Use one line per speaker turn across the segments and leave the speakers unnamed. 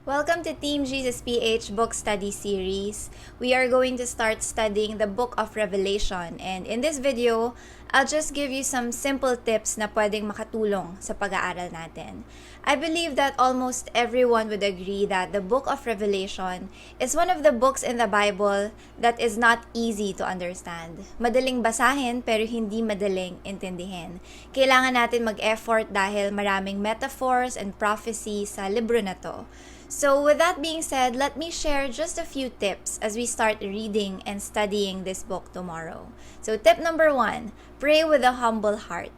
Welcome to Team Jesus PH Book Study Series. We are going to start studying the Book of Revelation, and in this video, I'll just give you some simple tips na pwedeng makatulong sa pag-aaral natin. I believe that almost everyone would agree that the Book of Revelation is one of the books in the Bible that is not easy to understand. Madaling basahin pero hindi madaling intindihin. Kailangan natin mag-effort dahil maraming metaphors and prophecies sa libro na to. So with that being said, let me share just a few tips as we start reading and studying this book tomorrow. So tip number 1, pray with a humble heart.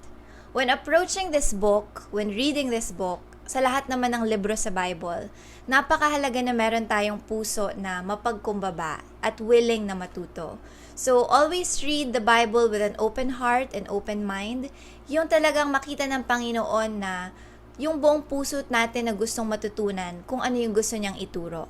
When approaching this book, when reading this book, sa lahat naman ng libro sa Bible, napakahalaga na meron tayong puso na mapagkumbaba at willing na matuto. So always read the Bible with an open heart and open mind, yung talagang makita ng Panginoon na yung buong puso natin na gustong matutunan kung ano yung gusto niyang ituro.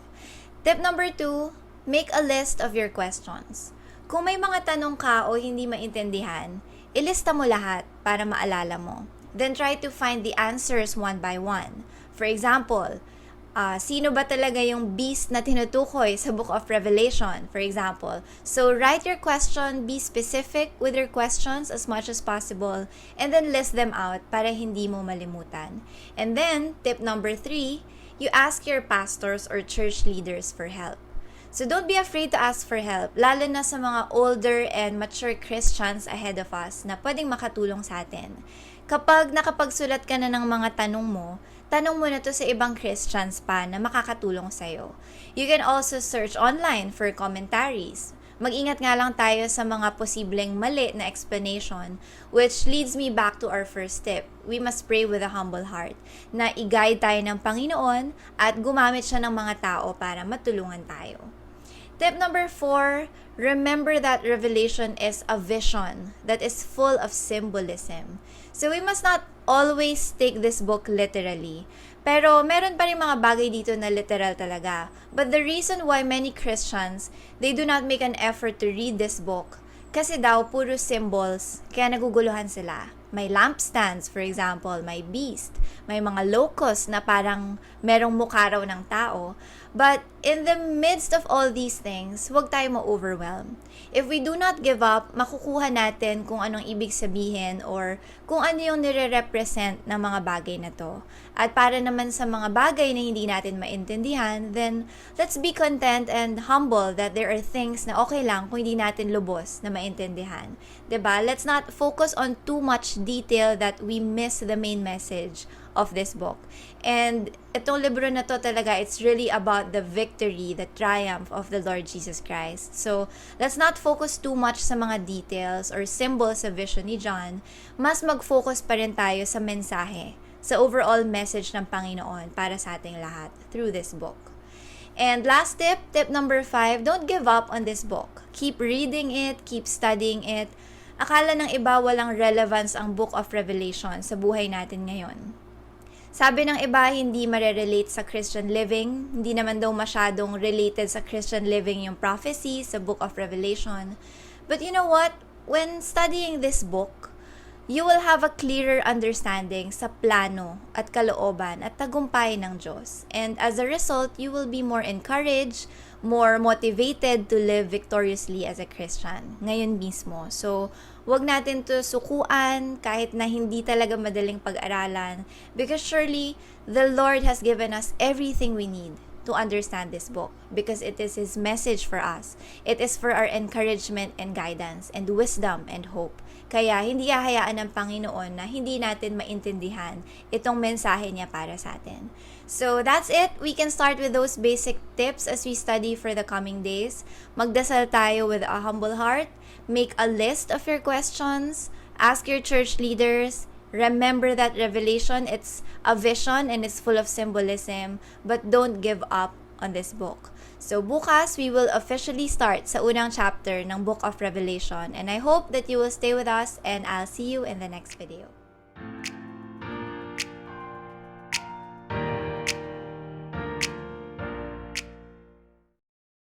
Tip number 2, make a list of your questions. Kung may mga tanong ka o hindi maintindihan, ilista mo lahat para maalala mo. Then try to find the answers one by one. For example, sino ba talaga yung beast na tinutukoy sa Book of Revelation, for example. So write your question, be specific with your questions as much as possible, and then list them out para hindi mo malimutan. And then, tip number 3, you ask your pastors or church leaders for help. So don't be afraid to ask for help, lalo na sa mga older and mature Christians ahead of us na pwedeng makatulong sa atin. Kapag nakapagsulat ka na ng mga tanong mo na to sa ibang Christians pa na makakatulong sa'yo. You can also search online for commentaries. Mag-ingat nga lang tayo sa mga posibleng mali na explanation, which leads me back to our first tip. We must pray with a humble heart, na i-guide tayo ng Panginoon at gumamit siya ng mga tao para matulungan tayo. Tip number 4, remember that Revelation is a vision that is full of symbolism. So we must not always take this book literally. Pero meron pa rin mga bagay dito na literal talaga. But the reason why many Christians, they do not make an effort to read this book, kasi daw puro symbols, kaya naguguluhan sila. May lampstands, for example, may beast, may mga locusts na parang merong mukha raw ng tao. But in the midst of all these things, huwag tayo ma-overwhelm. If we do not give up, makukuha natin kung anong ibig sabihin or kung ano yung nire-represent ng mga bagay na to. At para naman sa mga bagay na hindi natin maintindihan, then let's be content and humble that there are things na okay lang kung hindi natin lubos na maintindihan. 'Di ba? Let's not focus on too much detail that we miss the main message of this book. And itong libro na to talaga, it's really about the victory, the triumph of the Lord Jesus Christ. So, let's not focus too much sa mga details or symbols sa vision ni John. Mas mag-focus pa rin tayo sa mensahe, sa overall message ng Panginoon para sa ating lahat through this book. And last tip, tip number 5, don't give up on this book. Keep reading it, keep studying it. Akala ng iba walang relevance ang Book of Revelation sa buhay natin ngayon. Sabi ng iba, hindi marerelate sa Christian living. Hindi naman daw masyadong related sa Christian living yung prophecy sa Book of Revelation. But you know what? When studying this book, you will have a clearer understanding sa plano at kalooban at tagumpay ng Diyos. And as a result, you will be more encouraged, more motivated to live victoriously as a Christian ngayon mismo. So, wag natin to sukuan kahit na hindi talaga madaling pag-aralan, because surely the Lord has given us everything we need to understand this book because it is His message for us. It is for our encouragement and guidance and wisdom and hope. Kaya hindi hahayaan ng Panginoon na hindi natin maintindihan itong mensahe niya para sa atin. So that's it. We can start with those basic tips as we study for the coming days. Magdasal tayo with a humble heart. Make a list of your questions. Ask your church leaders. Remember that Revelation, it's a vision and it's full of symbolism, but don't give up on this book. So bukas, we will officially start sa unang chapter ng Book of Revelation, and I hope that you will stay with us, and I'll see you in the next video.